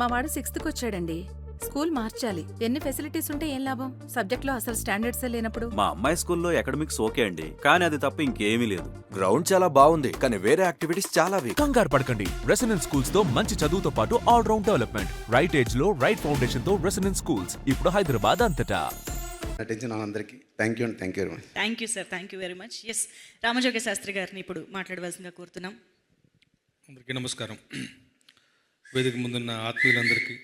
మా వాడు 6th వచ్చాడండి. స్కూల్ మార్చాలి. ఎన్ని ఫెసిలిటీస్ ఉంటే ఏం లాభం? సబ్జెక్ట్లో అసలు స్టాండర్డ్స్ లేనప్పుడు. మా అమ్మాయి స్కూల్లో అకాడమిక్స్ ఓకే అండి, కానీ అది తప్ప ఇంకేమీ లేదు. గ్రౌండ్ చాలా బాగుంది, కానీ వేరే యాక్టివిటీస్ చాలా వీక్. కంగారు పడకండి. రెసిడెన్స్ స్కూల్స్ తో మంచి చదువుతో పాటు all round development. Right age లో రైట్ ఫౌండేషన్ తో రెసిడెన్స్ స్కూల్స్ ఇప్పుడు హైదరాబాద్ అంతటా. నటించిన అందరికీ థ్యాంక్ యూ అండి. Thank you very much. Thank you sir, thank you very much. Yes, Ramajoga Sastry గారిని ఇప్పుడు మాట్లాడవలసిందిగా కోరుతున్నాం. అందరికీ నమస్కారం. వేదిక ముందున్న ఆత్మీయులందరికీ,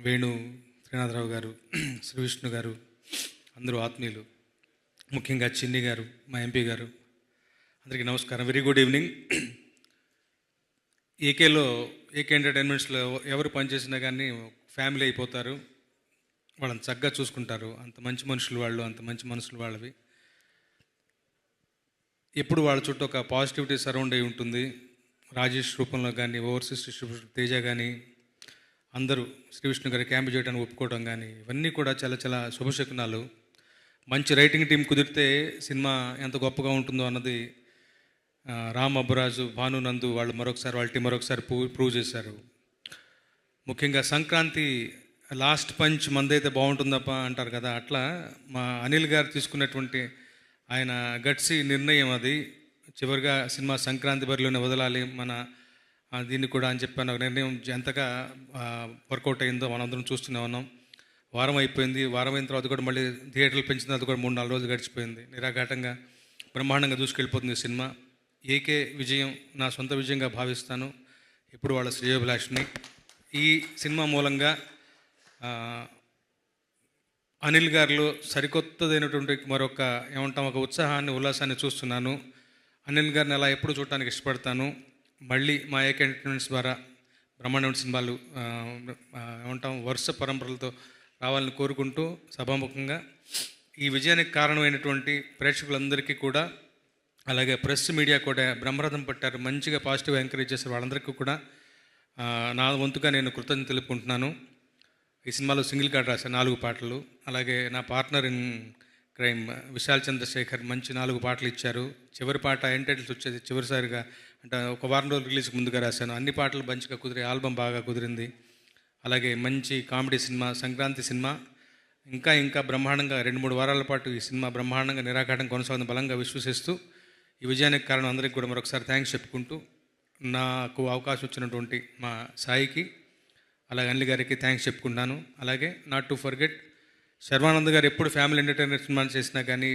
వేణు శ్రీనాథరావు గారు, శ్రీ విష్ణు గారు, అందరూ ఆత్మీయులు, ముఖ్యంగా చిన్ని గారు, మా ఎంపీ గారు, అందరికీ నమస్కారం. Very good evening. ఏకే ఎంటర్టైన్మెంట్స్లో ఎవరు పనిచేసినా కానీ ఫ్యామిలీ అయిపోతారు, వాళ్ళని చక్కగా చూసుకుంటారు. అంత మంచి మనుషులు వాళ్ళు, అంత మంచి మనసులు వాళ్ళవి. ఎప్పుడు వాళ్ళ చుట్టూ ఒక పాజిటివిటీ సరౌండ్ అయి ఉంటుంది. రాజేష్ రూపంలో కానీ, ఓవర్సీస్ డిస్ట్రిబ్యూటర్ తేజ కానీ, అందరూ శ్రీ విష్ణు గారి క్యాంప్ చేయడానికి ఒప్పుకోవడం కానీ, ఇవన్నీ కూడా చాలా చాలా శుభశకునాలు. మంచి రైటింగ్ టీం కుదిరితే సినిమా ఎంత గొప్పగా ఉంటుందో అన్నది రామ్ అబ్బురాజు, భాను నందు వాళ్ళు వాళ్ళ టీం మరొకసారి ప్రూవ్ చేశారు. ముఖ్యంగా సంక్రాంతి లాస్ట్ పంచ్ మందైతే బాగుంటుందప్ప అంటారు కదా, అట్లా మా అనిల్ గారు తీసుకున్నటువంటి ఆయన గట్సి నిర్ణయం అది. చివరిగా సినిమా సంక్రాంతి బరిలోనే వదలాలి మన దీన్ని కూడా అని చెప్పాను. నిర్ణయం ఎంతగా వర్కౌట్ అయిందో మనందరం చూస్తూనే ఉన్నాం. వారం అయిపోయింది. వారం అయిన తర్వాత కూడా మళ్ళీ థియేటర్లు పెంచిన తర్వాత కూడా 3-4 రోజులు గడిచిపోయింది. నిరాఘాటంగా బ్రహ్మాండంగా దూసుకెళ్ళిపోతుంది సినిమా. ఏకే విజయం నా సొంత విజయంగా భావిస్తాను. ఇప్పుడు వాళ్ళ శ్రేయోభిలాషిని. ఈ సినిమా మూలంగా అనిల్ గారిలో సరికొత్తదైనటువంటి మరొక ఒక ఉత్సాహాన్ని, ఉల్లాసాన్ని చూస్తున్నాను. అనిల్ గారిని అలా ఎప్పుడు చూడటానికి ఇష్టపడతాను. మళ్ళీ మా ఏకే ఎంటర్టైన్మెంట్స్ ద్వారా బ్రహ్మాండమైన సినిమాలు వరుస పరంపరలతో రావాలని కోరుకుంటూ సభాముఖంగా ఈ విజయానికి కారణమైనటువంటి ప్రేక్షకులందరికీ కూడా, అలాగే ప్రెస్ మీడియా కూడా బ్రహ్మరథం పట్టారు, మంచిగా పాజిటివ్గా ఎంకరేజ్ చేశారు. వాళ్ళందరికీ కూడా నా వంతుగా నేను కృతజ్ఞతలు తెలుపుకుంటున్నాను. ఈ సినిమాలో సింగిల్ కార్డ్ రాశాను, 4 పాటలు. అలాగే నా partner in crime Vishal Chandrasekhar మంచి 4 పాటలు ఇచ్చారు. చివరి పాట ఎంటైటిల్స్ వచ్చేది చివరిసారిగా, అంటే ఒక వారం రోజులు రిలీజ్కి ముందుగా రాశాను. అన్ని పాటలు మంచిగా కుదిరి, ఆల్బమ్ బాగా కుదిరింది. అలాగే మంచి కామెడీ సినిమా, సంక్రాంతి సినిమా ఇంకా బ్రహ్మాండంగా 2-3 వారాల పాటు ఈ సినిమా బ్రహ్మాండంగా నిరాఘాటం కొనసాగుతుంది బలంగా విశ్వసిస్తూ, ఈ విజయానికి కారణం అందరికీ కూడా మరొకసారి థ్యాంక్స్ చెప్పుకుంటూ, నాకు అవకాశం వచ్చినటువంటి మా సాయికి, అలాగే అనిల్ గారికి థ్యాంక్స్ చెప్పుకుంటున్నాను. అలాగే నాట్ టు ఫర్గెట్ శర్వానంద్ గారు ఎప్పుడు ఫ్యామిలీ ఎంటర్టైనర్ సినిమా చేసినా కానీ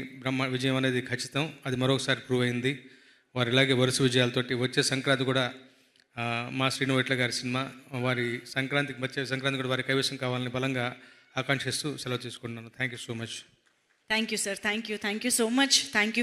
విజయం అనేది ఖచ్చితం. అది మరొకసారి ప్రూవ్ అయింది. వారు ఇలాగే వరుస విజయాలతోటి వచ్చే సంక్రాంతి కూడా మా శ్రీను వైట్ల గారి సినిమా, వారి వచ్చే సంక్రాంతి కూడా వారి కైవసం కావాలని బలంగా ఆకాంక్షిస్తూ సెలవు తీసుకుంటున్నాను. Thank you so much. Thank you sir, thank you so much. Thank you.